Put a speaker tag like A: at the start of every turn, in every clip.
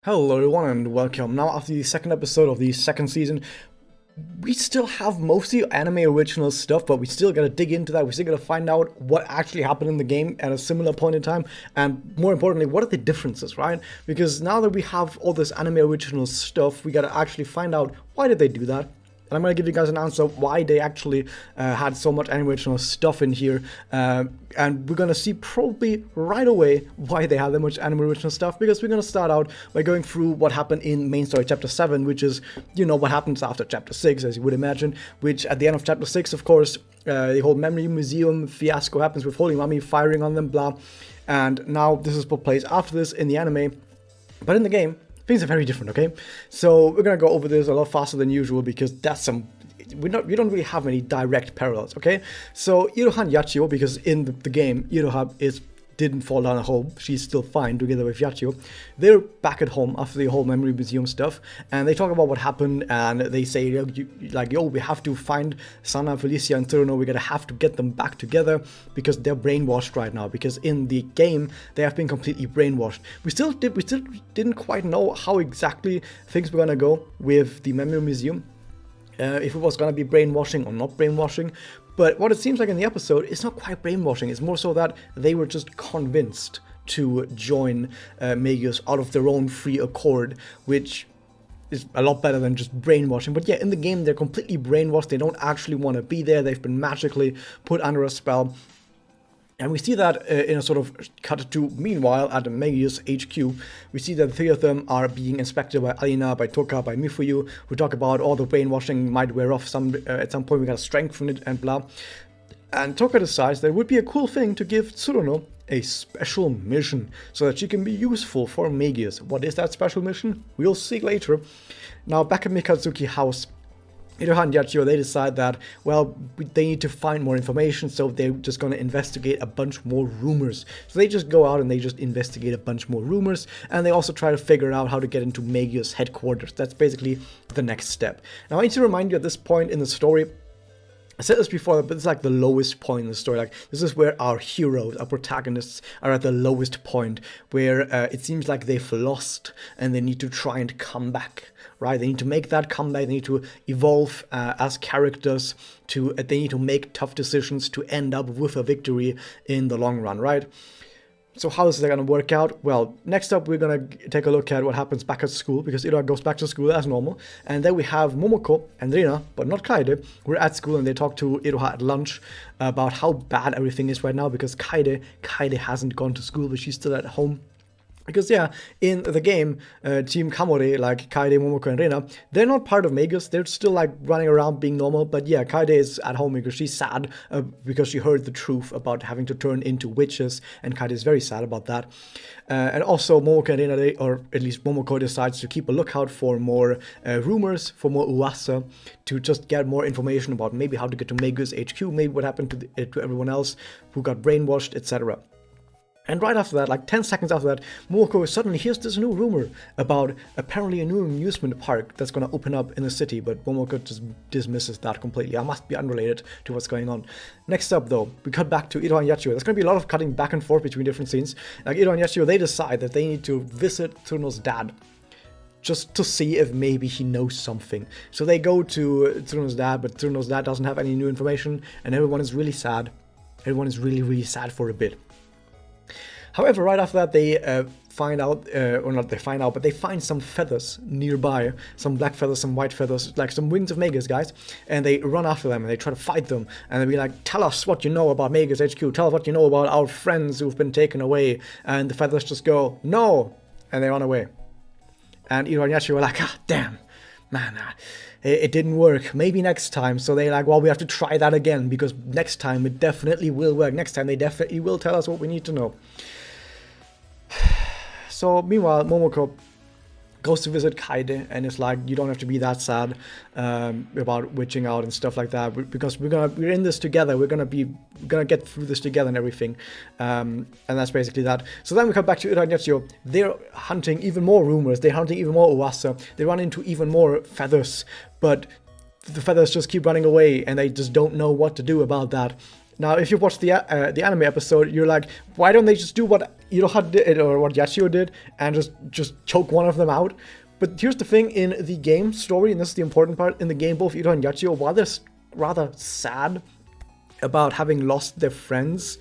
A: Hello everyone and welcome. Now after the second episode of the second season, we still have mostly anime original stuff, but we still gotta dig into that. We still gotta find out what actually happened in the game at a similar point in time, and more importantly, what are the differences, right? Because now that we have all this anime original stuff, we gotta actually find out why did they do that. And I'm going to give you guys an answer why they actually had so much original stuff in here. And we're going to see probably right away why they had that much anime original stuff, because we're going to start out by going through what happened in main story chapter 7, which is, what happens after chapter 6, as you would imagine, which at the end of chapter 6, of course, the whole memory museum fiasco happens with Holy Mummy firing on them, blah. And now this is what plays after this in the anime, but in the game, things are very different, okay? So we're gonna go over this a lot faster than usual because we don't really have any direct parallels, okay? So Iroha and Yachiyo, because in the game Iroha didn't fall down a hole, she's still fine together with Yachiyo. They're back at home after the whole memory museum stuff, and they talk about what happened, and they say, yo, we have to find Sana, Felicia, and Tsuruno. We're gonna have to get them back together because they're brainwashed right now, because in the game they have been completely brainwashed. We still didn't quite know how exactly things were gonna go with the memory museum. If it was gonna be brainwashing or not brainwashing. But what it seems like in the episode, it's not quite brainwashing. It's more so that they were just convinced to join Magius out of their own free accord, which is a lot better than just brainwashing. But yeah, in the game, they're completely brainwashed. They don't actually want to be there. They've been magically put under a spell. And we see that in a sort of cut to, meanwhile, at the Magius HQ, we see that the three of them are being inspected by Alina, by Toka, by Mifuyu, who talk about all the brainwashing might wear off at some point, we gotta strengthen it and blah. And Toka decides that it would be a cool thing to give Tsuruno a special mission so that she can be useful for Magius. What is that special mission? We'll see later. Now, back at Mikazuki House, Iroha and Yachiyo, they decide that, well, they need to find more information, so they're just going to investigate a bunch more rumors. So they just go out and they just investigate a bunch more rumors, and they also try to figure out how to get into Magius' headquarters. That's basically the next step. Now, I need to remind you at this point in the story, I said this before, but it's like the lowest point in the story. Like, this is where our heroes, our protagonists, are at the lowest point, where it seems like they've lost and they need to try and come back, right? They need to make that comeback. They need to evolve as characters. They need to make tough decisions to end up with a victory in the long run, right? So how is that going to work out? Well, next up we're going to take a look at what happens back at school, because Iroha goes back to school as normal. And then we have Momoko and Rina, but not Kaede, who are at school, and they talk to Iroha at lunch about how bad everything is right now, because Kaede hasn't gone to school, but she's still at home. Because yeah, in the game, Team Kamore, like Kaede, Momoko, and Rena, they're not part of Magius. They're still like running around being normal. But yeah, Kaede is at home because she's sad because she heard the truth about having to turn into witches, and Kaede is very sad about that. And also Momoko and Rena, or at least Momoko, decides to keep a lookout for more rumors, for more uwasa, to just get more information about maybe how to get to Magius HQ, maybe what happened to everyone else who got brainwashed, etc. And right after that, like 10 seconds after that, Momoko suddenly hears this new rumor about apparently a new amusement park that's going to open up in the city, but Momoko just dismisses that completely. I must be unrelated to what's going on. Next up, though, we cut back to Iroha and Yachiyo. There's going to be a lot of cutting back and forth between different scenes. Like Iroha and Yachiyo, they decide that they need to visit Tsuruno's dad, just to see if maybe he knows something. So they go to Tsuruno's dad, but Tsuruno's dad doesn't have any new information, and everyone is really sad. Everyone is really, really sad for a bit. However, right after that, they find out, or not they find out, but they find some feathers nearby, some black feathers, some white feathers, like some wings of Magius, guys, and they run after them, and they try to fight them, and they be like, tell us what you know about Magius HQ, tell us what you know about our friends who've been taken away, and the feathers just go, no, and they run away. And Iroha and Yachiyo were like, ah, damn, man, it didn't work, maybe next time. So they're like, well, we have to try that again, because next time it definitely will work. Next time they definitely will tell us what we need to know. So meanwhile, Momoko goes to visit Kaede, and it's like, you don't have to be that sad about witching out and stuff like that, because we're in this together. We're gonna get through this together and everything, and that's basically that. So then we come back to Iroha and Yachiyo. They're hunting even more rumors. They're hunting even more uwasa. They run into even more feathers, but the feathers just keep running away, and they just don't know what to do about that. Now, if you watch the anime episode, you're like, why don't they just do what Iroha did, or what Yachiyo did, and just choke one of them out. But here's the thing, in the game story, and this is the important part, in the game, both Iroha and Yachiyo, while they're rather sad about having lost their friends,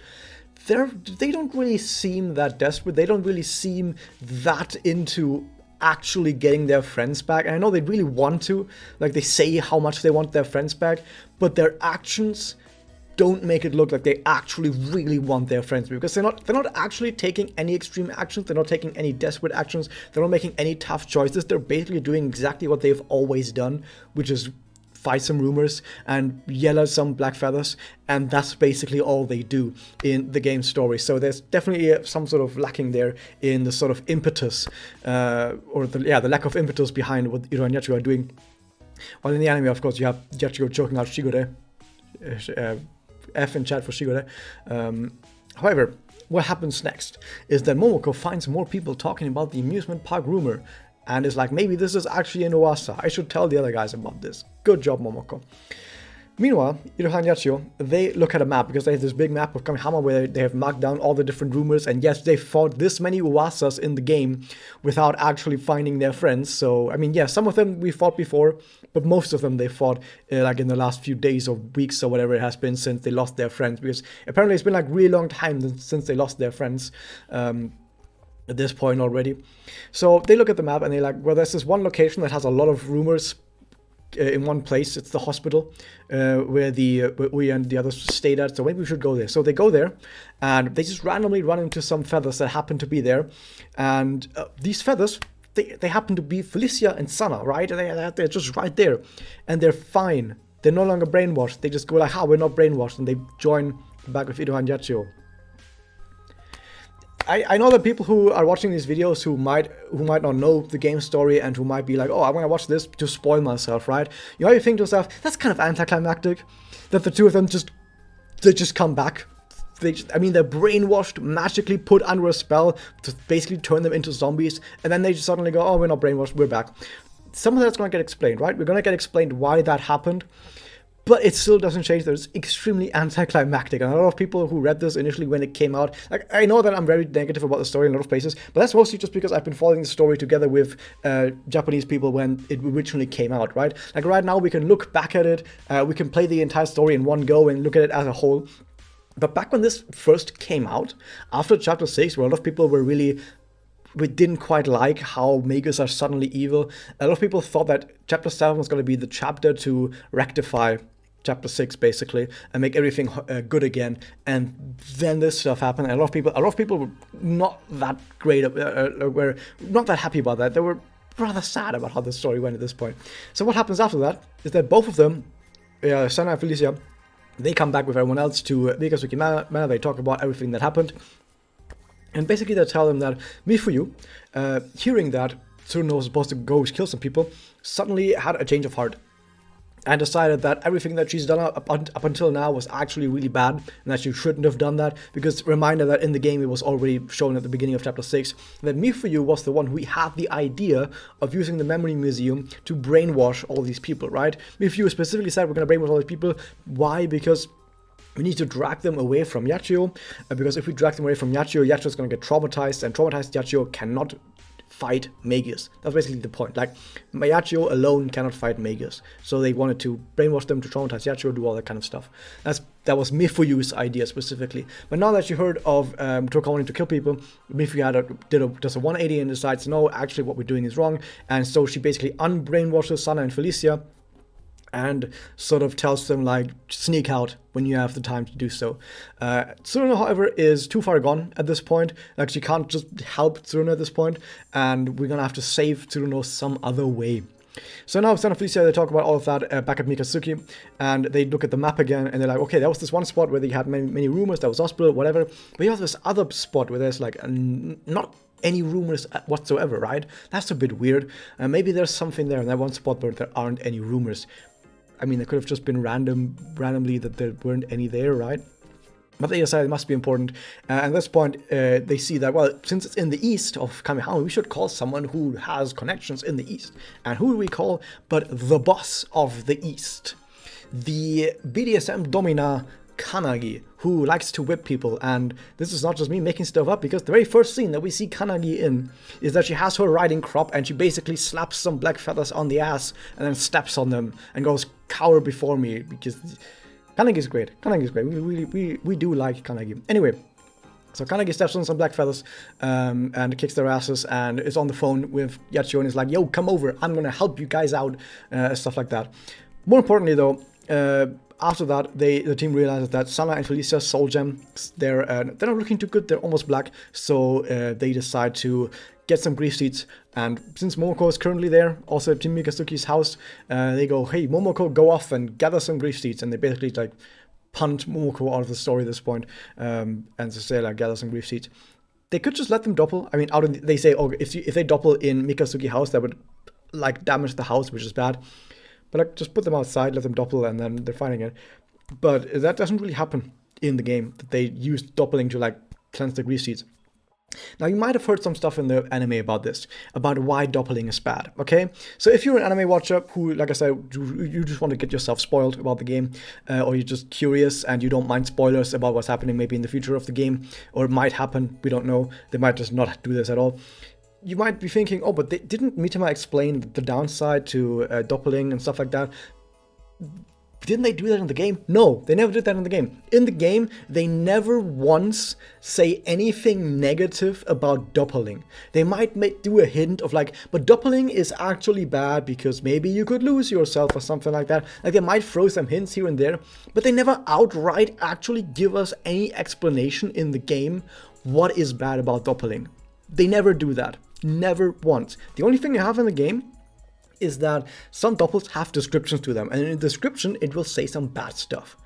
A: they don't really seem that desperate. They don't really seem that into actually getting their friends back. And I know they really want to, like, they say how much they want their friends back, but their actions don't make it look like they actually really want their friends, because they're not actually taking any extreme actions. They're not taking any desperate actions. They're not making any tough choices. They're basically doing exactly what they've always done, which is fight some rumors and yell at some black feathers, and that's basically all they do in the game story. So there's definitely some sort of lacking there in the sort of impetus, or the lack of impetus behind what Iroha and Yachiyo are doing. While in the anime, of course, you have Yachiyo choking out Shigure. F in chat for Shigure. However, what happens next is that Momoko finds more people talking about the amusement park rumor, and is like, maybe this is actually in Uwasa. I should tell the other guys about this. Good job, Momoko. Meanwhile, Iroha and Yachiyo, they look at a map, because they have this big map of Kamihama where they have marked down all the different rumors, and yes, they fought this many Uwasas in the game without actually finding their friends. So, I mean, yeah, some of them we fought before, but most of them they fought like in the last few days or weeks or whatever it has been since they lost their friends, because apparently it's been like really long time since they lost their friends. At this point already. So they look at the map and they're like, well, there's this one location that has a lot of rumors in one place. It's the hospital where we and the others stayed at, so maybe we should go there. So they go there and they just randomly run into some feathers that happen to be there, and these feathers, they happen to be Felicia and Sana, right? They're just right there, and they're fine. They're no longer brainwashed. They just go like, we're not brainwashed, and they join back with Iroha and Yachiyo. I know that people who are watching these videos who might not know the game story and who might be like, oh, I'm gonna watch this to spoil myself, right? You know, you think to yourself, that's kind of anticlimactic, that the two of them just come back. They're brainwashed, magically put under a spell to basically turn them into zombies, and then they just suddenly go, oh, we're not brainwashed, we're back. Some of that's gonna get explained, right? We're gonna get explained why that happened. But it still doesn't change that it's extremely anticlimactic. And a lot of people who read this initially when it came out, like, I know that I'm very negative about the story in a lot of places, but that's mostly just because I've been following the story together with Japanese people when it originally came out, right? Like, right now we can look back at it, we can play the entire story in one go and look at it as a whole. But back when this first came out, after Chapter 6, where a lot of people were we didn't quite like how Magus are suddenly evil, a lot of people thought that Chapter 7 was going to be the chapter to rectify Chapter 6 basically and make everything good again, and then this stuff happened, and a lot of people were not that great, were not that happy about that. They were rather sad about how the story went at this point. So what happens after that is that both of them, Sana and Felicia, they come back with everyone else to Mikasuki Manor. They talk about everything that happened, and basically they tell them that Mifuyu, hearing that Tsuruno was supposed to go kill some people, suddenly had a change of heart and decided that everything that she's done up until now was actually really bad, and that she shouldn't have done that, because reminder that in the game it was already shown at the beginning of Chapter 6 that Mifuyu was the one who had the idea of using the Memory Museum to brainwash all these people, right? Mifuyu specifically said, we're going to brainwash all these people. Why? Because we need to drag them away from Yachiyo, because if we drag them away from Yachiyo, Yachiyo is going to get traumatized, and traumatized Yachiyo cannot fight Magus. That's basically the point. Like, Yachiyo alone cannot fight Magus. So they wanted to brainwash them to traumatize Yachiyo, do all that kind of stuff. That was Mifuyu's idea specifically. But now that she heard of Toka wanting to kill people, Mifuyu does a 180 and decides, no, actually what we're doing is wrong. And so she basically unbrainwashes Sana and Felicia, and sort of tells them, like, sneak out when you have the time to do so. Tsuruno, however, is too far gone at this point. Like, she can't just help Tsuruno at this point, and we're gonna have to save Tsuruno some other way. So now, Sana and Felicia, they talk about all of that back at Mikasuki, and they look at the map again, and they're like, okay, that was this one spot where they had many rumors, that was hospital, whatever, but you have this other spot where there's, like, not any rumors whatsoever, right? That's a bit weird. Maybe there's something there in that one spot where there aren't any rumors. I mean, it could have just been randomly that there weren't any there, right? But they decided it must be important. At this point, they see that, well, since it's in the east of Kamihama, we should call someone who has connections in the east. And who do we call but the boss of the east? The BDSM domina Kanagi, who likes to whip people. And this is not just me making stuff up, because the very first scene that we see Kanagi in is that she has her riding crop and she basically slaps some black feathers on the ass and then steps on them and goes, "Cower before me," because Kanagi is great. Kanagi is great. We do like Kanagi. Anyway, so Kanagi steps on some black feathers and kicks their asses and is on the phone with Yachiyo and is like, "Yo, come over. I'm gonna help you guys out," stuff like that. More importantly, though, after that, the team realizes that Sana and Felicia's soul gems, they're not looking too good. They're almost black, so they decide to get some grief seeds. And since Momoko is currently there, also at Team Mikazuki's house, they go, "Hey, Momoko, go off and gather some grief seeds," and they basically like punt Momoko out of the story at this point, and to say like gather some grief seeds. They could just let them doppel. I mean, they say, "Oh, if they doppel in Mikazuki house, that would like damage the house, which is bad." But like, just put them outside, let them doppel, and then they're fighting it. But that doesn't really happen in the game. That they use doppling to like cleanse the grief seeds. Now, you might have heard some stuff in the anime about this, about why doppling is bad, okay? So if you're an anime watcher who, like I said, you just want to get yourself spoiled about the game, or you're just curious and you don't mind spoilers about what's happening maybe in the future of the game, or it might happen, we don't know, they might just not do this at all. You might be thinking, oh, but didn't Mitama explain the downside to doppling and stuff like that? Didn't they do that in the game? No, they never did that in the game. In the game, they never once say anything negative about doppling. They might do a hint of like, but doppling is actually bad because maybe you could lose yourself or something like that. Like, they might throw some hints here and there, but they never outright actually give us any explanation in the game what is bad about doppling. They never do that. Never once. The only thing you have in the game is that some doppels have descriptions to them, and in the description it will say some bad stuff.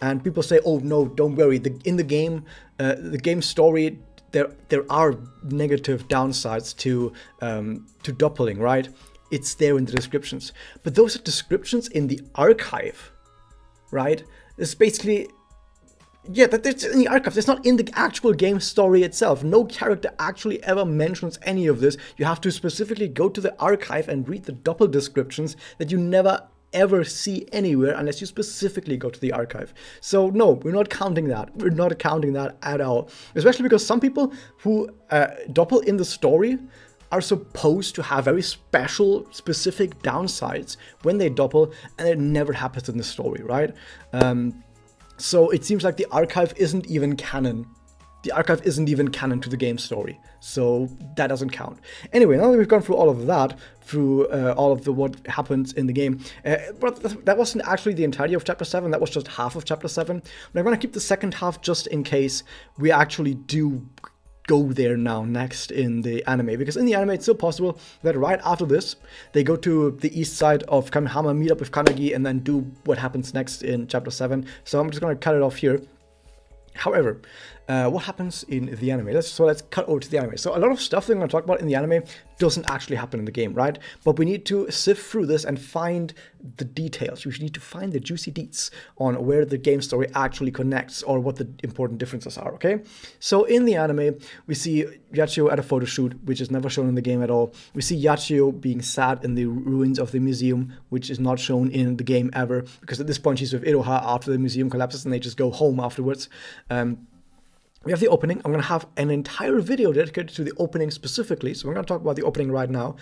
A: And people say, "Oh no, don't worry. In the game story, there are negative downsides to doppling, right? It's there in the descriptions, but those are descriptions in the archive, right? It's basically." Yeah, that's in the archives. It's not in the actual game story itself. No character actually ever mentions any of this. You have to specifically go to the archive and read the doppel descriptions that you never ever see anywhere unless you specifically go to the archive. So no, we're not counting that. We're not counting that at all. Especially because some people who doppel in the story are supposed to have very special, specific downsides when they doppel, and it never happens in the story, right? So it seems like the archive isn't even canon. The archive isn't even canon to the game story, so that doesn't count. Anyway, now that we've gone through all of that, through all of what happens in the game, but that wasn't actually the entirety of Chapter 7, that was just half of Chapter 7. But I'm going to keep the second half just in case we actually do go there now next in the anime, because in the anime it's still possible that right after this they go to the east side of Kamehama, meet up with Kanagi, and then do what happens next in Chapter 7. So I'm just going to cut it off here. However, what happens in the anime? Let's cut over to the anime. So a lot of stuff that I'm going to talk about in the anime doesn't actually happen in the game, right? But we need to sift through this and find the details. We need to find the juicy deets on where the game story actually connects or what the important differences are, okay? So in the anime, we see Yachiyo at a photo shoot, which is never shown in the game at all. We see Yachiyo being sad in the ruins of the museum, which is not shown in the game ever, because at this point she's with Iroha after the museum collapses and they just go home afterwards. We have the opening. I'm going to have an entire video dedicated to the opening specifically. So we're going to talk about the opening right now.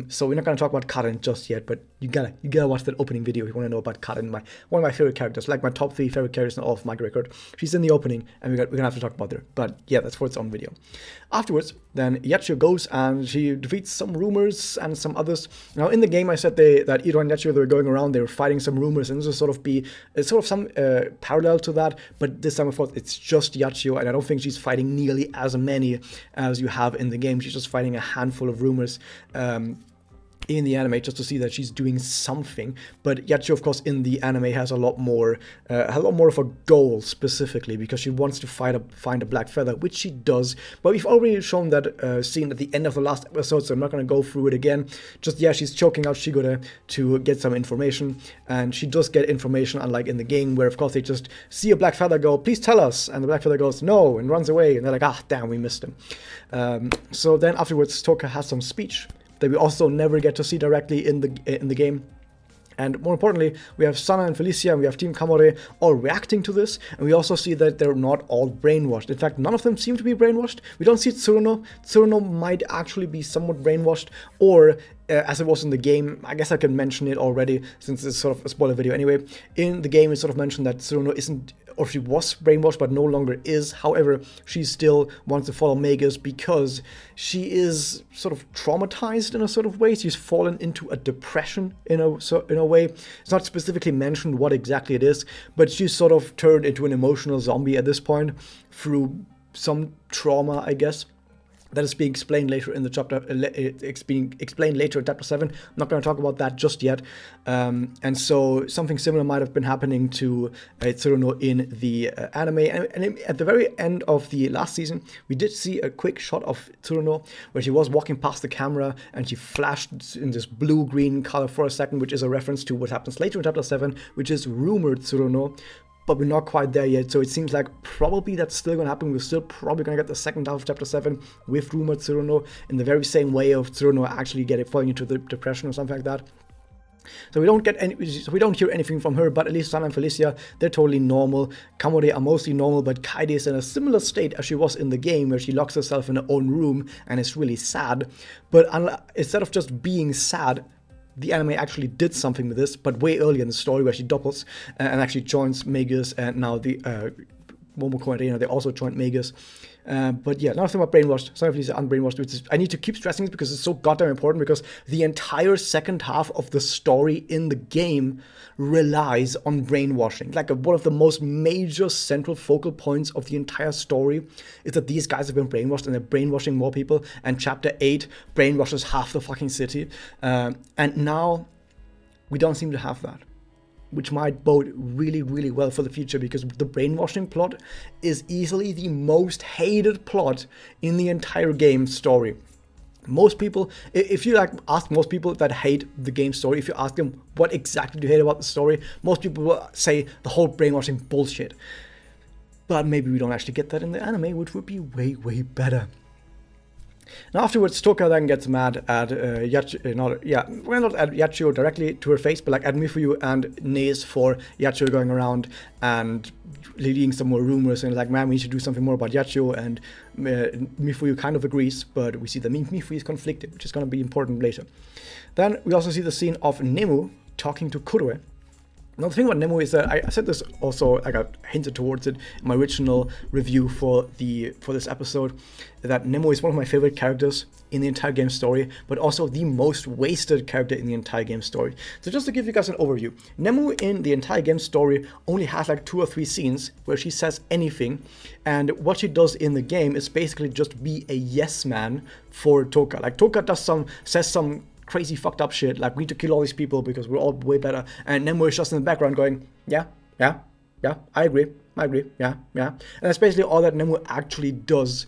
A: So we're not going to talk about Karen just yet, but you gotta watch that opening video if you want to know about Karen, one of my favorite characters, like my top 3 favorite characters in all of my record. She's in the opening, and we're going to have to talk about her. But yeah, that's for its own video. Afterwards, then Yachiyo goes and she defeats some rumors and some others. Now in the game, I said that Iro and Yachiyo, they were going around, they were fighting some rumors, and this will sort of some parallel to that. But this time I thought it's just Yachiyo, and I don't think she's fighting nearly as many as you have in the game. She's just fighting a handful of rumors in the anime, just to see that she's doing something. But Yachiyo, of course, in the anime has a lot more of a goal specifically, because she wants to find a black feather, which she does. But we've already shown that scene at the end of the last episode, so I'm not going to go through it again. Just, yeah, she's choking out Shigure to get some information, and she does get information, unlike in the game, where of course they just see a black feather, go, "Please tell us," and the black feather goes, "No," and runs away, and they're like, "Ah, damn, we missed him." So then afterwards, Toka has some speech that we also never get to see directly in the game. And more importantly, we have Sana and Felicia and we have Team Kamore all reacting to this, and we also see that they're not all brainwashed. In fact, none of them seem to be brainwashed. We don't see Tsuruno. Tsuruno might actually be somewhat brainwashed, or as it was in the game, I guess I can mention it already since it's sort of a spoiler video anyway. In the game, it's sort of mentioned that Tsuruno isn't, or she was brainwashed but no longer is. However, she still wants to follow Magus because she is sort of traumatized in a sort of way. She's fallen into a depression in a way. It's not specifically mentioned what exactly it is, but she's sort of turned into an emotional zombie at this point through some trauma, I guess. That is being explained later in the chapter. It's being explained later in chapter 7. I'm not going to talk about that just yet. And so something similar might have been happening to Tsuruno in the anime. And at the very end of the last season, we did see a quick shot of Tsuruno where she was walking past the camera and she flashed in this blue-green color for a second, which is a reference to what happens later in chapter 7, which is rumored Tsuruno. But we're not quite there yet, so it seems like probably that's still going to happen. We're still probably going to get the second half of chapter 7 with rumored Tsuruno in the very same way of Tsuruno actually falling into the depression or something like that. So we don't hear anything from her, but at least Sana and Felicia, they're totally normal. Kamore are mostly normal, but Kaede is in a similar state as she was in the game, where she locks herself in her own room and is really sad. But instead of just being sad, the anime actually did something with this, but way earlier in the story, where she doubles and actually joins Magus, and now the Momoko and Reina, they also joined Magus. But yeah, none of them are brainwashed. Some of these are unbrainwashed, which is, I need to keep stressing this because it's so goddamn important, because the entire second half of the story in the game relies on brainwashing. Like one of the most major central focal points of the entire story is that these guys have been brainwashed and they're brainwashing more people, and chapter 8 brainwashes half the fucking city. And now we don't seem to have that, which might bode really, really well for the future, because the brainwashing plot is easily the most hated plot in the entire game story. Most people, if you ask most people that hate the game story, if you ask them what exactly do you hate about the story, most people will say the whole brainwashing bullshit. But maybe we don't actually get that in the anime, which would be way, way better. Now afterwards, Toka then gets mad at not at Yachiyo directly to her face, but like at Mifuyu and Neis for Yachiyo going around and leading some more rumors and like, man, we need to do something more about Yachiyo, and Mifuyu kind of agrees, but we see that Mifuyu is conflicted, which is going to be important later. Then we also see the scene of Nemu talking to Kuroe. Now the thing about Nemu is that I said this also, like I hinted towards it in my original review for this episode, that Nemu is one of my favorite characters in the entire game story, but also the most wasted character in the entire game story. So just to give you guys an overview, Nemu in the entire game story only has like 2 or 3 scenes where she says anything, and what she does in the game is basically just be a yes man for Toka. Like Toka says some crazy fucked up shit, like we need to kill all these people because we're all way better, and Nemu is just in the background going, yeah, I agree, yeah. And that's basically all that Nemu actually does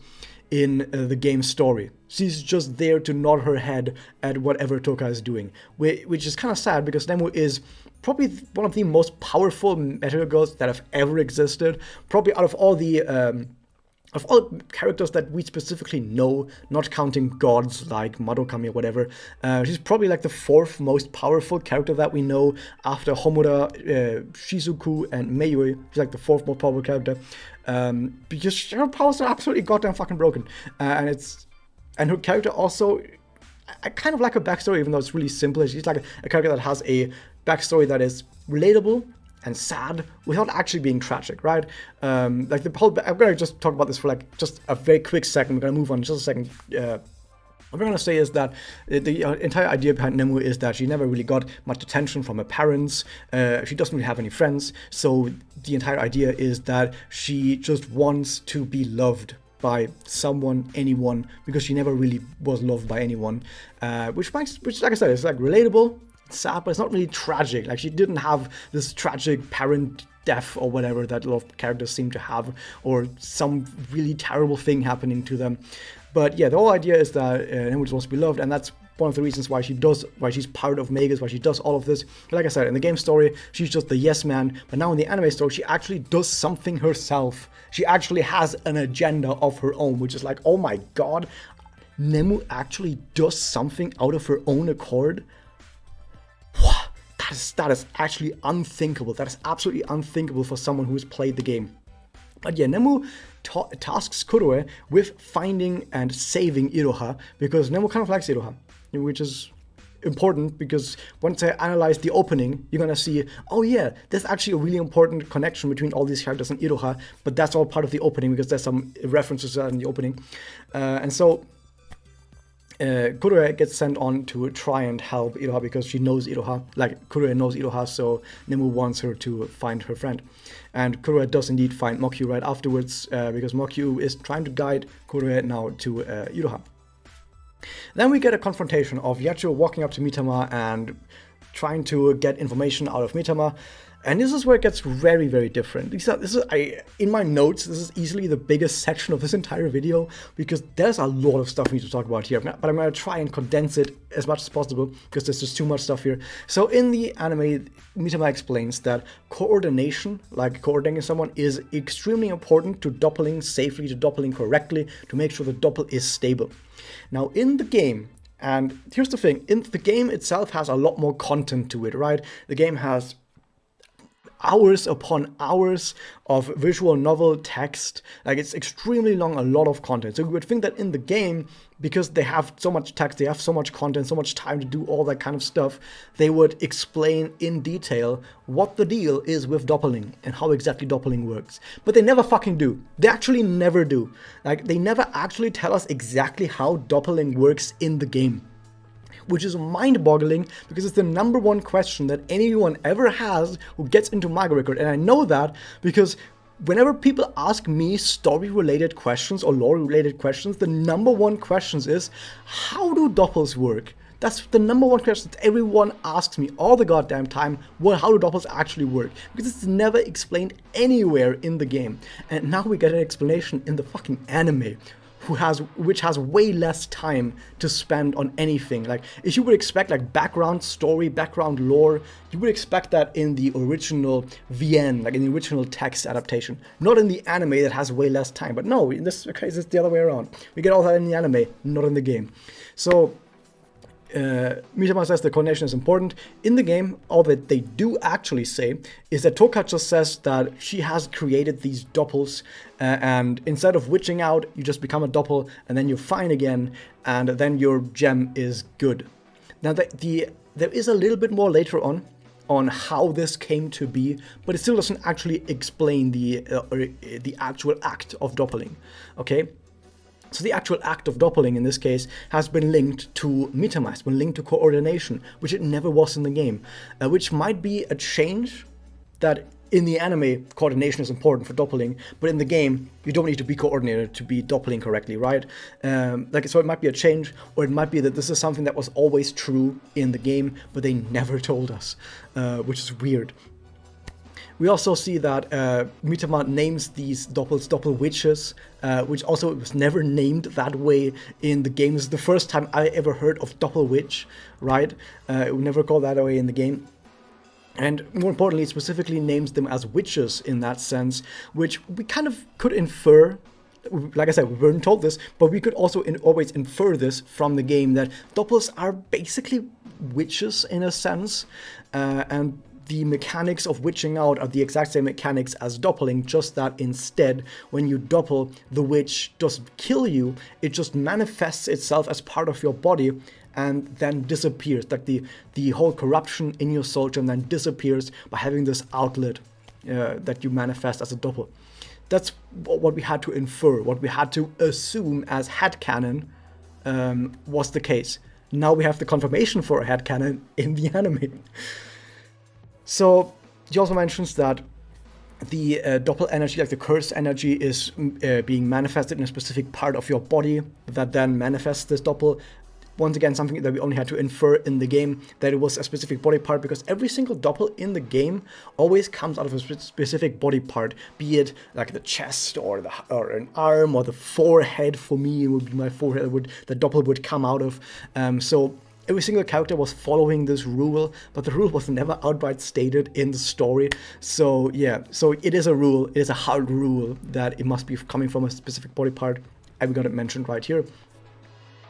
A: in the game story. She's just there to nod her head at whatever Toka is doing, which is kind of sad, because Nemu is probably one of the most powerful meta girls that have ever existed, probably out of all the characters that we specifically know, not counting gods like Madokami or whatever. She's probably like the 4th most powerful character that we know after Homura, Shizuku, and Meiyui. She's like the 4th most powerful character, because her powers are absolutely goddamn fucking broken. And her character also, I kind of like her backstory, even though it's really simple. She's like a character that has a backstory that is relatable and sad without actually being tragic, right? Like the whole, I'm gonna just talk about this for like just a very quick second. We're gonna move on in just a second. What we're gonna say is that the entire idea behind Nemu is that she never really got much attention from her parents. She doesn't really have any friends, so the entire idea is that she just wants to be loved by someone, anyone, because she never really was loved by anyone. Which like I said, is like relatable. It's sad, but it's not really tragic. Like she didn't have this tragic parent death or whatever that a lot of characters seem to have, or some really terrible thing happening to them. But yeah, the whole idea is that Nemu just wants to be loved, and that's one of the reasons why she's part of Magus, why she does all of this. But like I said, in the game story, she's just the yes man, but now in the anime story, she actually does something herself. She actually has an agenda of her own, which is like, oh my god, Nemu actually does something out of her own accord. that is actually unthinkable. That is absolutely unthinkable for someone who's played the game. But yeah, Nemu tasks Kuroe with finding and saving Iroha, because Nemu kind of likes Iroha, which is important, because once I analyze the opening, you're gonna see, oh yeah, there's actually a really important connection between all these characters and Iroha, but that's all part of the opening because there's some references to that in the opening. And so Kuroe gets sent on to try and help Iroha because she knows Iroha, like Kuroe knows Iroha, so Nemu wants her to find her friend. And Kuroe does indeed find Mokyu right afterwards, because Mokyu is trying to guide Kuroe now to Iroha. Then we get a confrontation of Yachiyo walking up to Mitama and trying to get information out of Mitama. And this is where it gets very, very different. In my notes, this is easily the biggest section of this entire video, because there's a lot of stuff we need to talk about here. But I'm going to try and condense it as much as possible, because there's just too much stuff here. So in the anime, Mitama explains that coordination, like coordinating someone, is extremely important to doppling safely, to doppling correctly, to make sure the doppel is stable. Now, in the game, and here's the thing, the game itself has a lot more content to it, right? The game has hours upon hours of visual novel text. Like, it's extremely long, a lot of content. So you would think that in the game, because they have so much text, they have so much content, so much time to do all that kind of stuff, they would explain in detail what the deal is with doppling and how exactly doppling works. But they never fucking do. They actually never do. Like, they never actually tell us exactly how doppling works in the game, which is mind-boggling, because it's the #1 question that anyone ever has who gets into Magia Record. And I know that because whenever people ask me story-related questions or lore-related questions, the #1 questions is, how do doppels work? That's the #1 question that everyone asks me all the goddamn time. Well, how do doppels actually work? Because it's never explained anywhere in the game. And now we get an explanation in the fucking anime, which has way less time to spend on anything. Like, if you would expect like background story, background lore, you would expect that in the original VN, like in the original text adaptation, not in the anime that has way less time. But no, in this case, it's the other way around. We get all that in the anime, not in the game. So Mitama says the coordination is important. In the game, all that they do actually say is that Toka just says that she has created these doppels, and instead of witching out, you just become a doppel, and then you're fine again, and then your gem is good. Now, there is a little bit more later on how this came to be, but it still doesn't actually explain the actual act of doppling, okay? So the actual act of doppling in this case has been linked to Mitama, has been linked to coordination, which it never was in the game, which might be a change. That in the anime, coordination is important for doppling, but in the game, you don't need to be coordinated to be doppling correctly, right? So it might be a change, or it might be that this is something that was always true in the game, but they never told us, which is weird. We also see that Mitama names these doppels doppel witches, which also was never named that way in the game. This is the first time I ever heard of doppel witch, right? It would never call that way in the game. And more importantly, it specifically names them as witches in that sense, which we kind of could infer. Like I said, we weren't told this, but we could also always infer this from the game, that doppels are basically witches in a sense, and the mechanics of witching out are the exact same mechanics as doppling, just that instead, when you doppel, the witch doesn't kill you, it just manifests itself as part of your body and then disappears. Like the whole corruption in your soul gem then disappears by having this outlet that you manifest as a doppel. That's what we had to infer, what we had to assume as headcanon was the case. Now we have the confirmation for a headcanon in the anime. So he also mentions that the doppel energy, like the curse energy, is being manifested in a specific part of your body that then manifests this doppel. Once again, something that we only had to infer in the game, that it was a specific body part, because every single doppel in the game always comes out of a specific body part, be it like the chest or an arm or the forehead. For me, it would be my forehead the doppel would come out of. So every single character was following this rule, but the rule was never outright stated in the story. So yeah, so it is a rule, it is a hard rule that it must be coming from a specific body part, and we got it mentioned right here.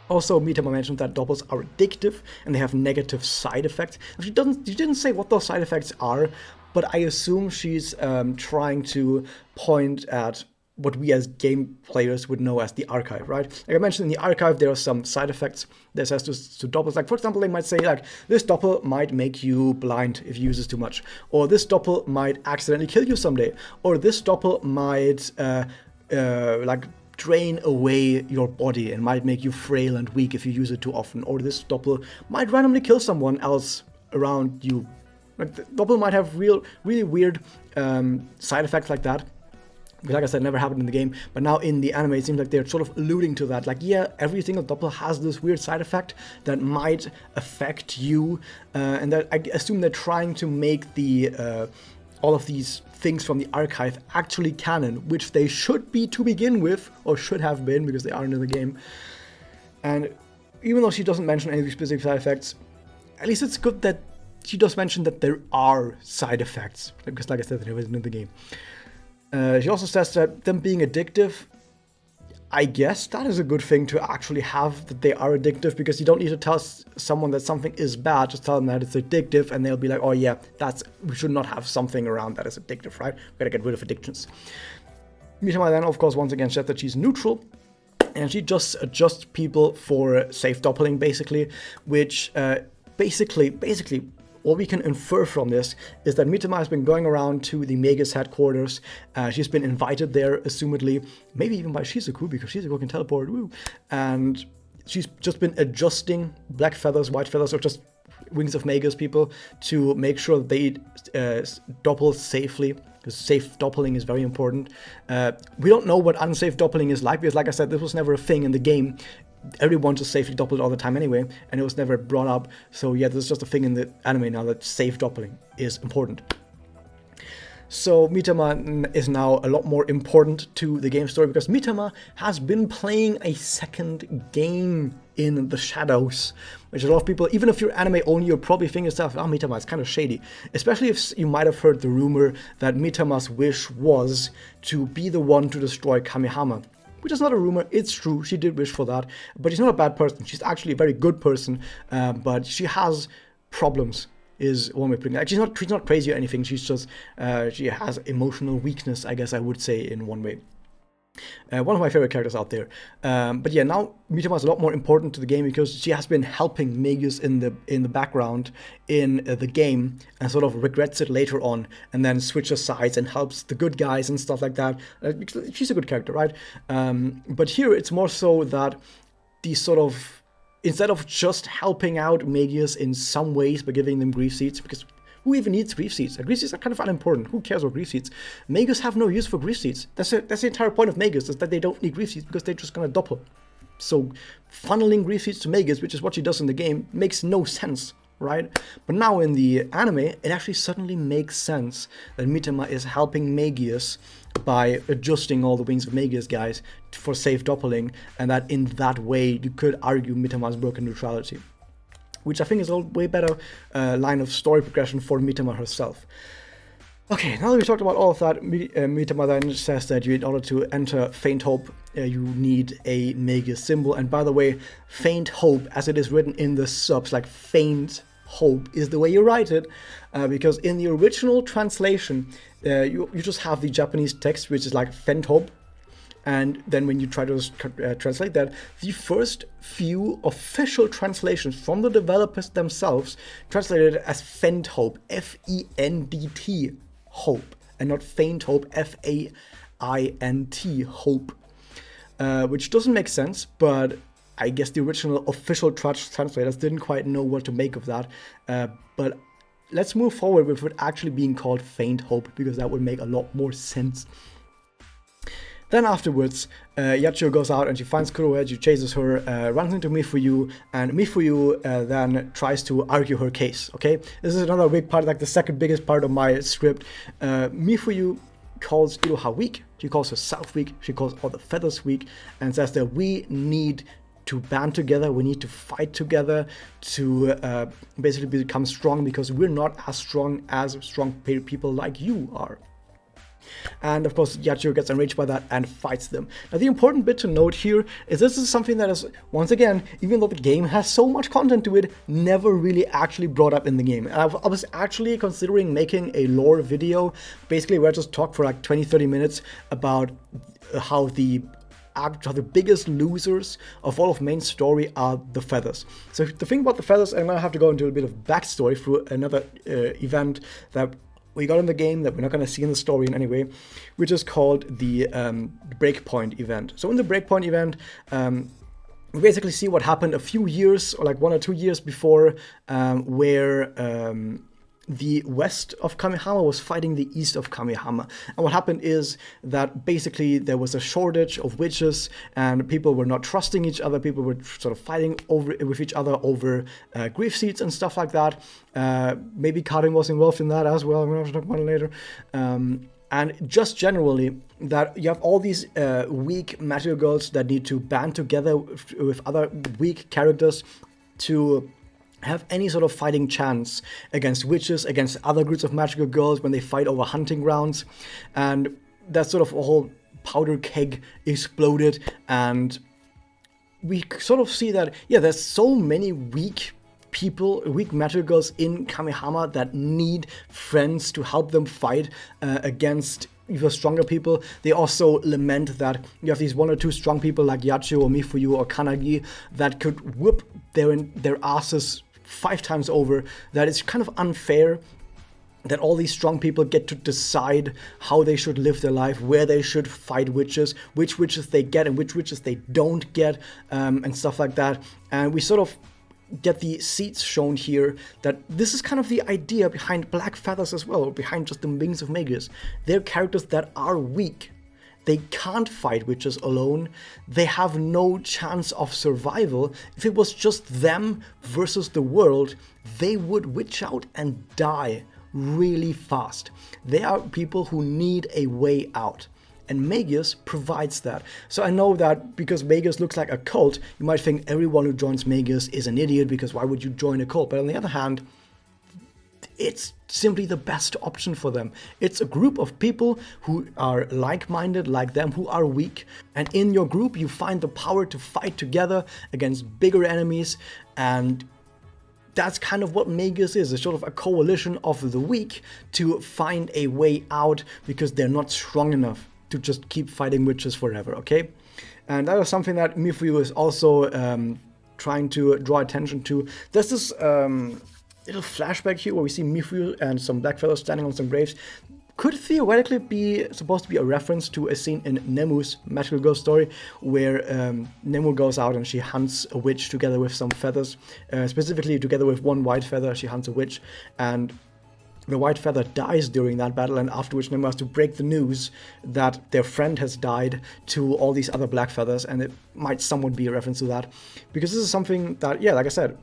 A: Also, Mitama mentioned that doppels are addictive and they have negative side effects. She didn't say what those side effects are, but I assume she's trying to point at what we as game players would know as the archive, right? Like I mentioned, in the archive, there are some side effects that says to doppels. Like, for example, they might say, like, this doppel might make you blind if you use this too much, or this doppel might accidentally kill you someday, or this doppel might, like, drain away your body and might make you frail and weak if you use it too often, or this doppel might randomly kill someone else around you. Like, the doppel might have really weird side effects like that. Like I said, never happened in the game, but now in the anime, it seems like they're sort of alluding to that. Like, yeah, every single doppel has this weird side effect that might affect you, and that I assume they're trying to make the all of these things from the archive actually canon, which they should be to begin with, or should have been, because they aren't in the game. And even though she doesn't mention any specific side effects, at least it's good that she does mention that there are side effects, because like I said, they wasn't in the game. She also says that them being addictive, I guess that is a good thing to actually have, that they are addictive, because you don't need to tell someone that something is bad, just tell them that it's addictive, and they'll be like, oh yeah, we should not have something around that is addictive, right? We gotta get rid of addictions. Mitama then, of course, once again said that she's neutral, and she just adjusts people for safe doppling, basically, which basically what we can infer from this is that Mitama has been going around to the Magia's headquarters. She's been invited there, assumedly, maybe even by Shizuku, because Shizuku can teleport, woo. And she's just been adjusting black feathers, white feathers, or just Wings of Magia's people to make sure that they doppel safely, because safe doppling is very important. We don't know what unsafe doppling is like, because like I said, this was never a thing in the game. Everyone just safely doppeled all the time anyway, and it was never brought up. So yeah, there's just a thing in the anime now that safe doppling is important. So Mitama is now a lot more important to the game story, because Mitama has been playing a second game in the shadows, which a lot of people, even if you're anime only, you're probably thinking yourself, oh, Mitama is kind of shady. Especially if you might have heard the rumor that Mitama's wish was to be the one to destroy Kamehama. Which is not a rumor, it's true, she did wish for that, but she's not a bad person, she's actually a very good person, but she has problems, is one way of putting it. Like, she's not crazy or anything, she's just, she has emotional weakness, I guess I would say, in one way. One of my favorite characters out there. But yeah, now Mitama is a lot more important to the game, because she has been helping Magius in the background in the game, and sort of regrets it later on, and then switches sides and helps the good guys and stuff like that. She's a good character, right? But here it's more so that these sort of, instead of just helping out Magius in some ways by giving them grief seeds, because who even needs grief seeds? Grief seeds are kind of unimportant. Who cares about grief seeds? Magius have no use for grief seeds. That's the entire point of Magius, is that they don't need grief seeds because they're just gonna doppel. So funneling grief seeds to Magius, which is what she does in the game, makes no sense, right? But now in the anime, it actually suddenly makes sense that Mitama is helping Magius by adjusting all the Wings of Magius guys for safe doppling, and that in that way you could argue Mitama's broken neutrality, which I think is a way better line of story progression for Mitama herself. Okay, now that we talked about all of that, Mitama then says that in order to enter Faint Hope, you need a Magius symbol. And by the way, Faint Hope, as it is written in the subs, like Faint Hope is the way you write it, because in the original translation, you just have the Japanese text, which is like Faint Hope. And then when you try to translate that, the first few official translations from the developers themselves translated it as Fend Hope, F-E-N-D-T, Hope, and not Faint Hope, F-A-I-N-T, Hope, which doesn't make sense, but I guess the original official translators didn't quite know what to make of that. But let's move forward with it actually being called Faint Hope, because that would make a lot more sense. Then afterwards, Yachiyo goes out and she finds Kuroe, she chases her, runs into Mifuyu, and Mifuyu then tries to argue her case, okay? This is another big part, like the second biggest part of my script. Mifuyu calls Iroha weak, she calls herself weak, she calls all the feathers weak, and says that we need to band together, we need to fight together to basically become strong, because we're not as strong people like you are. And of course, Yachiyo gets enraged by that and fights them. Now, the important bit to note here is this is something that is, once again, even though the game has so much content to it, never really actually brought up in the game. And I was actually considering making a lore video, basically where I just talk for like 20-30 minutes about how the biggest losers of all of main story are the feathers. So the thing about the feathers, I'm gonna have to go into a bit of backstory through another event that we got in the game that we're not gonna see in the story in any way, which is called the Breakpoint event. So in the Breakpoint event, we basically see what happened a few years, or like 1 or 2 years before, where the west of Kamehama was fighting the east of Kamehama. And what happened is that basically there was a shortage of witches and people were not trusting each other. People were sort of fighting with each other over grief seats and stuff like that. Maybe Karin was involved in that as well. I'm going to talk about it later. And just generally, that you have all these weak magical girls that need to band together with other weak characters to have any sort of fighting chance against witches, against other groups of magical girls when they fight over hunting grounds. And that sort of a whole powder keg exploded, and we sort of see that, yeah, there's so many weak people, weak magical girls in Kamehama that need friends to help them fight against even stronger people. They also lament that you have these 1 or 2 strong people like Yachiyo or Mifuyu or Kanagi that could whoop their asses 5 times over, that it's kind of unfair that all these strong people get to decide how they should live their life, where they should fight witches, which witches they get and which witches they don't get, and stuff like that. And we sort of get the seeds shown here that this is kind of the idea behind Black Feathers as well, or behind just the Wings of Magus. They're characters that are weak. They can't fight witches alone. They have no chance of survival. If it was just them versus the world, they would witch out and die really fast. They are people who need a way out. And Magus provides that. So I know that because Magus looks like a cult, you might think everyone who joins Magus is an idiot, because why would you join a cult? But on the other hand, it's simply the best option for them. It's a group of people who are like-minded like them, who are weak, and in your group you find the power to fight together against bigger enemies, and that's kind of what Magus is. It's sort of a coalition of the weak to find a way out because they're not strong enough to just keep fighting witches forever, okay? And that was something that Mifuyu is also trying to draw attention to. There's this little flashback here where we see Mifuyu and some Blackfellows standing on some graves. Could theoretically be supposed to be a reference to a scene in Nemu's Magical Girl story where Nemu goes out and she hunts a witch together with some feathers. Specifically together with one white feather, she hunts a witch, and the white feather dies during that battle, and after which Nemu has to break the news that their friend has died to all these other black feathers, and it might somewhat be a reference to that. Because this is something that, yeah, like I said,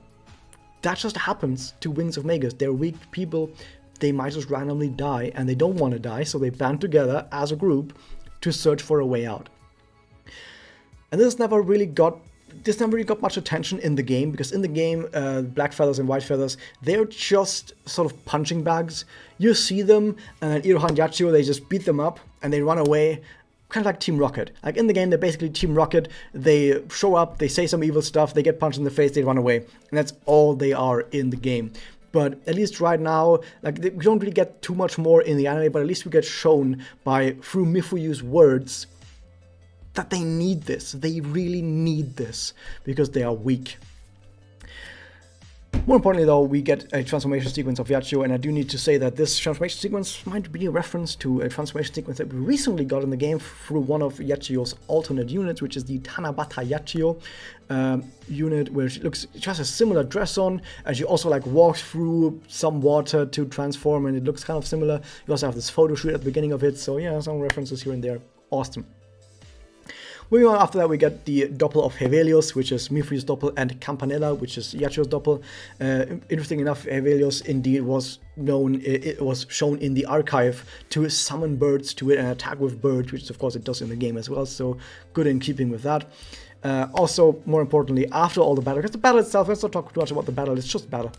A: that just happens to Wings of Magus. They're weak people, they might just randomly die, and they don't want to die, so they band together as a group to search for a way out. And this never really got much attention in the game, because in the game, black feathers and white feathers, they're just sort of punching bags. You see them, and Iroha and Yachiyo, they just beat them up, and they run away, kind of like Team Rocket. Like in the game, they're basically Team Rocket. They show up, they say some evil stuff, they get punched in the face, they run away, and that's all they are in the game. But at least right now, like, we don't really get too much more in the anime, but at least we get shown through Mifuyu's words that they need this. They really need this because they are weak. More importantly, though, we get a transformation sequence of Yachiyo, and I do need to say that this transformation sequence might be a reference to a transformation sequence that we recently got in the game through one of Yachiyo's alternate units, which is the Tanabata Yachiyo unit, where she has a similar dress on, and she also like walks through some water to transform, and it looks kind of similar. You also have this photo shoot at the beginning of it, so yeah, some references here and there. Awesome. Moving on, after that we get the doppel of Hevelios, which is Mifuyu's doppel, and Campanella, which is Yachiyo's doppel. Interesting enough, Hevelios indeed was known, it was shown in the archive to summon birds to it and attack with birds, which of course it does in the game as well, so good in keeping with that. Also, more importantly, after all the battle, because the battle itself, let's not talk too much about the battle, it's just battle.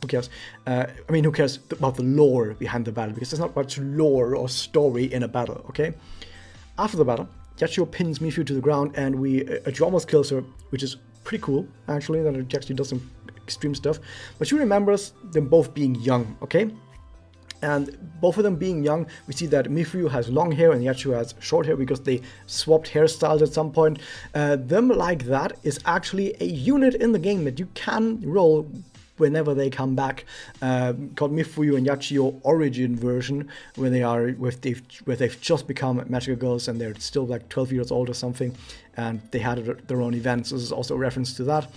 A: who cares? I mean, who cares about the lore behind the battle? Because there's not much lore or story in a battle, okay? After the battle, Yachiyo pins Mifyu to the ground, and she almost kills her, which is pretty cool, actually, that it actually does some extreme stuff. But she remembers them both being young, okay? And both of them being young, we see that Mifyu has long hair and Yachiyo has short hair because they swapped hairstyles at some point. Them like that is actually a unit in the game that you can roll whenever they come back, called Mifyu and Yachiyo Origin version, where they've just become magical girls and they're still like 12 years old or something, and they had their own events. This is also a reference to that.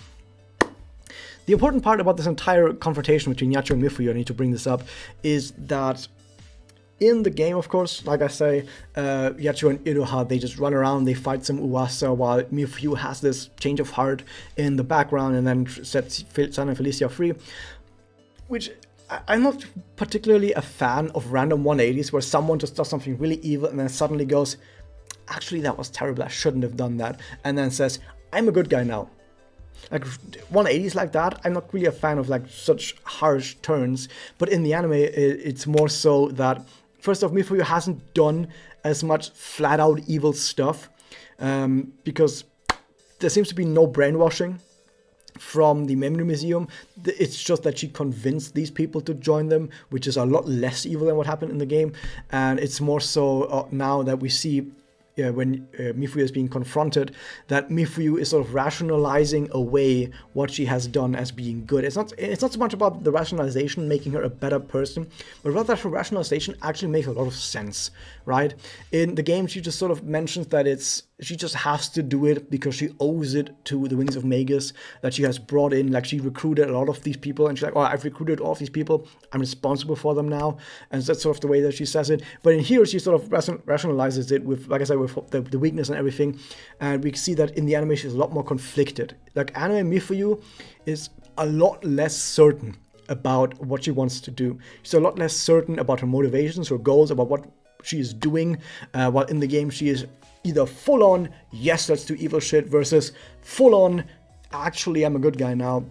A: The important part about this entire confrontation between Yachiyo and Mifyu, I need to bring this up, is that in the game, of course, like I say, Yachiyo and Iroha, they just run around, they fight some Uwasa, while Mifyu has this change of heart in the background and then sets San and Felicia free, which I'm not particularly a fan of random 180s where someone just does something really evil and then suddenly goes, actually that was terrible, I shouldn't have done that, and then says, I'm a good guy now. Like 180s like that, I'm not really a fan of like such harsh turns, but in the anime it's more so that, first off, Mifyu hasn't done as much flat out evil stuff, because there seems to be no brainwashing from the Memory Museum. It's just that she convinced these people to join them, which is a lot less evil than what happened in the game, and it's more so now that we see when Mifyu is being confronted, that Mifyu is sort of rationalizing away what she has done as being good. It's not so much about the rationalization making her a better person, but rather her rationalization actually makes a lot of sense, right? In the game, she just sort of mentions that she just has to do it because she owes it to the Wings of Magus that she has brought in. Like, she recruited a lot of these people, and she's like, oh, I've recruited all of these people, I'm responsible for them now, and that's sort of the way that she says it. But in here, she sort of rationalizes it with, like I said, with the weakness and everything, and we see that in the anime she's a lot more conflicted. Like, anime Mifyu is a lot less certain about what she wants to do. She's a lot less certain about her motivations, her goals, about what she is doing, while in the game she is either full on, yes, let's do evil shit, versus full on, actually I'm a good guy now.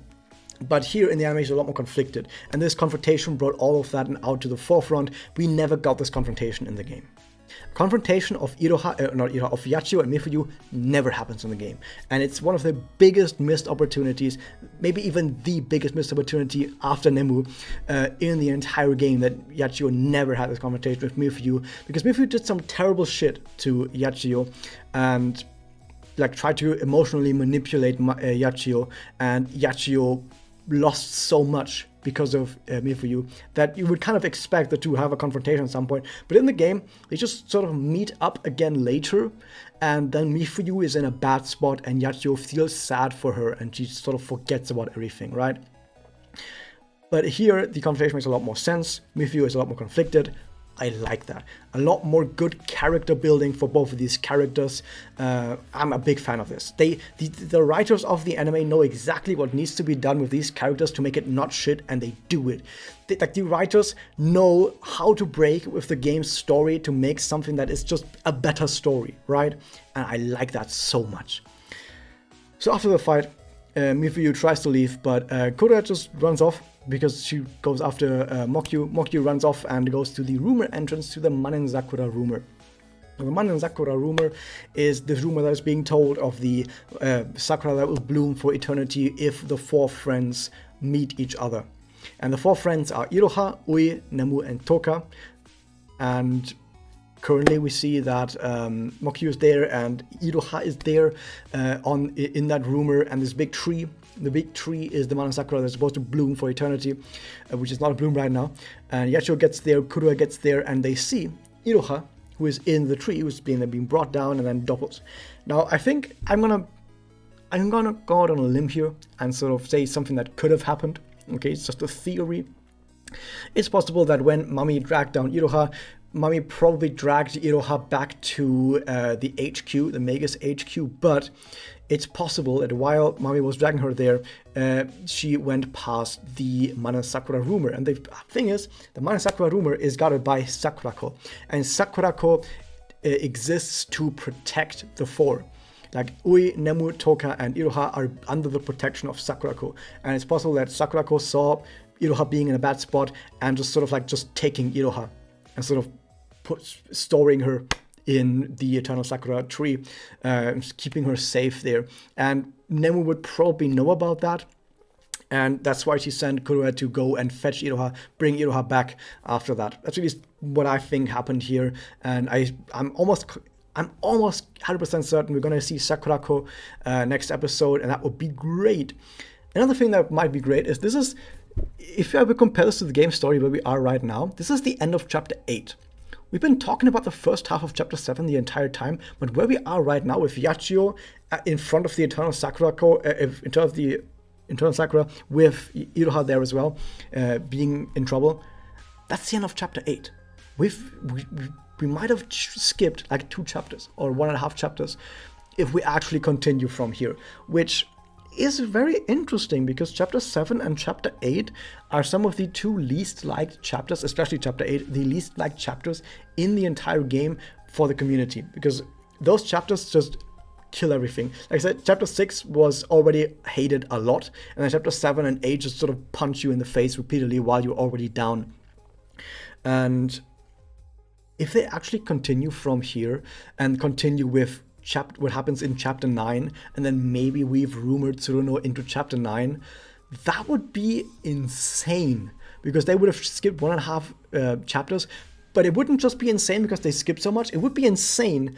A: But here in the anime, she's a lot more conflicted, and this confrontation brought all of that out to the forefront. We never got this confrontation in the game. Confrontation of of Yachiyo and Mifyu never happens in the game, and it's one of the biggest missed opportunities, maybe even the biggest missed opportunity after Nemu, in the entire game, that Yachiyo never had this confrontation with Mifyu, because Mifyu did some terrible shit to Yachiyo and like tried to emotionally manipulate Yachiyo, and Yachiyo lost so much because of Mifyu that you would kind of expect the two have a confrontation at some point. But in the game, they just sort of meet up again later, and then Mifyu is in a bad spot and Yachiyo feels sad for her and she sort of forgets about everything, right? But here, the confrontation makes a lot more sense. Mifyu is a lot more conflicted. I like that. A lot more good character building for both of these characters. I'm a big fan of this. The writers of the anime know exactly what needs to be done with these characters to make it not shit, and they do it. The writers know how to break with the game's story to make something that is just a better story, right? And I like that so much. So after the fight, Mifyu tries to leave, but Kura just runs off because she goes after Mokyu. Mokyu runs off and goes to the rumor entrance to the Manen Sakura rumor. The Manen Sakura rumor is this rumor that is being told of the Sakura that will bloom for eternity if the four friends meet each other. And the four friends are Iroha, Ui, Nemu, and Toka. And currently we see that Mokyu is there and Iroha is there in that rumor, and this big tree. The big tree is the Manen Sakura that's supposed to bloom for eternity, which is not a bloom right now. And Yachiyo gets there, Kurua gets there, and they see Iroha, who is in the tree, who's being brought down and then doubles. Now, I think I'm gonna go out on a limb here and sort of say something that could have happened. Okay, it's just a theory. It's possible that when Mami dragged down Iroha, Mami probably dragged Iroha back to the HQ, the Magus HQ, but it's possible that while Mami was dragging her there, she went past the Manen Sakura rumor. And the thing is, the Manen Sakura rumor is guarded by Sakurako, and Sakurako exists to protect the four. Like, Ui, Nemu, Toka, and Iroha are under the protection of Sakurako, and it's possible that Sakurako saw Iroha being in a bad spot and just sort of like just taking Iroha and sort of storing her in the Eternal Sakura tree, keeping her safe there. And Nemu would probably know about that. And that's why she sent Kuroe to go and fetch Iroha, bring Iroha back after that. That's really what I think happened here. And I'm almost 100% certain we're going to see Sakurako next episode, and that would be great. Another thing that might be great is if you ever compare this to the game story where we are right now, this is the end of Chapter 8. We've been talking about the first half of Chapter 7 the entire time, but where we are right now with Yachiyo in front of the Eternal Sakura, in terms of the Eternal Sakura, with Iroha there as well, being in trouble, that's the end of Chapter 8. We might have skipped like 2 chapters or 1.5 chapters if we actually continue from here, which is very interesting because Chapter 7 and Chapter 8 are some of the 2 least liked chapters, especially Chapter 8, the least liked chapters in the entire game for the community, because those chapters just kill everything. Like I said, Chapter 6 was already hated a lot, and then Chapter 7 and 8 just sort of punch you in the face repeatedly while you're already down. And if they actually continue from here and continue with what happens in Chapter 9, and then maybe weave rumored Tsuruno into Chapter 9, that would be insane, because they would have skipped 1.5 chapters. But it wouldn't just be insane because they skipped so much, it would be insane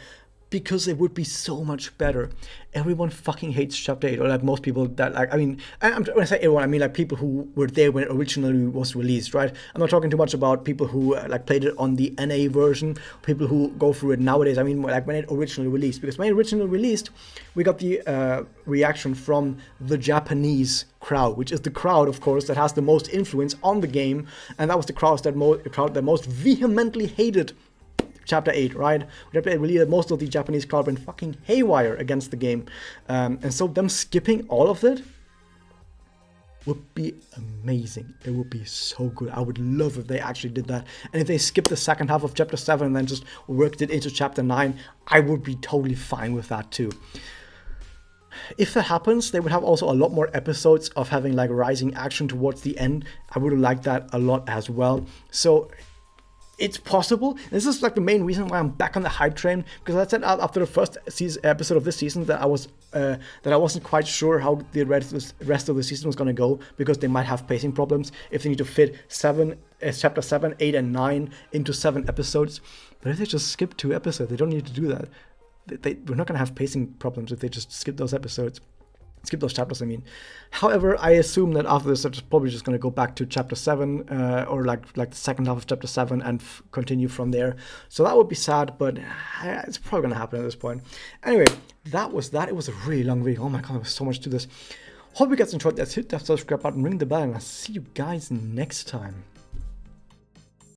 A: because it would be so much better. Everyone fucking hates Chapter 8, or like most people that like, I mean, when I say everyone, I mean like people who were there when it originally was released, right? I'm not talking too much about people who like played it on the NA version, people who go through it nowadays. I mean like when it originally released, because when it originally released, we got the reaction from the Japanese crowd, which is the crowd, of course, that has the most influence on the game, and that was the crowd that most vehemently hated Chapter 8, right? Really, most of the Japanese crowd went fucking haywire against the game. And so them skipping all of it would be amazing. It would be so good. I would love if they actually did that. And if they skipped the second half of Chapter 7 and then just worked it into Chapter 9, I would be totally fine with that too. If that happens, they would have also a lot more episodes of having like rising action towards the end. I would have liked that a lot as well. So it's possible. This is like the main reason why I'm back on the hype train, because I said after the first episode of this season that I wasn't quite sure how the rest of the season was going to go, because they might have pacing problems if they need to fit Chapter 7, 8, and 9 into 7 episodes. But if they just skip 2 episodes, they don't need to do that. We're not going to have pacing problems if they just skip those episodes. Skip those chapters, I mean. However, I assume that after this, they're probably just going to go back to Chapter 7, or like the second half of Chapter 7 and continue from there. So that would be sad, but it's probably going to happen at this point. Anyway, that was that. It was a really long video. Oh my god, there was so much to this. Hope you guys enjoyed that. Hit that subscribe button, ring the bell, and I'll see you guys next time.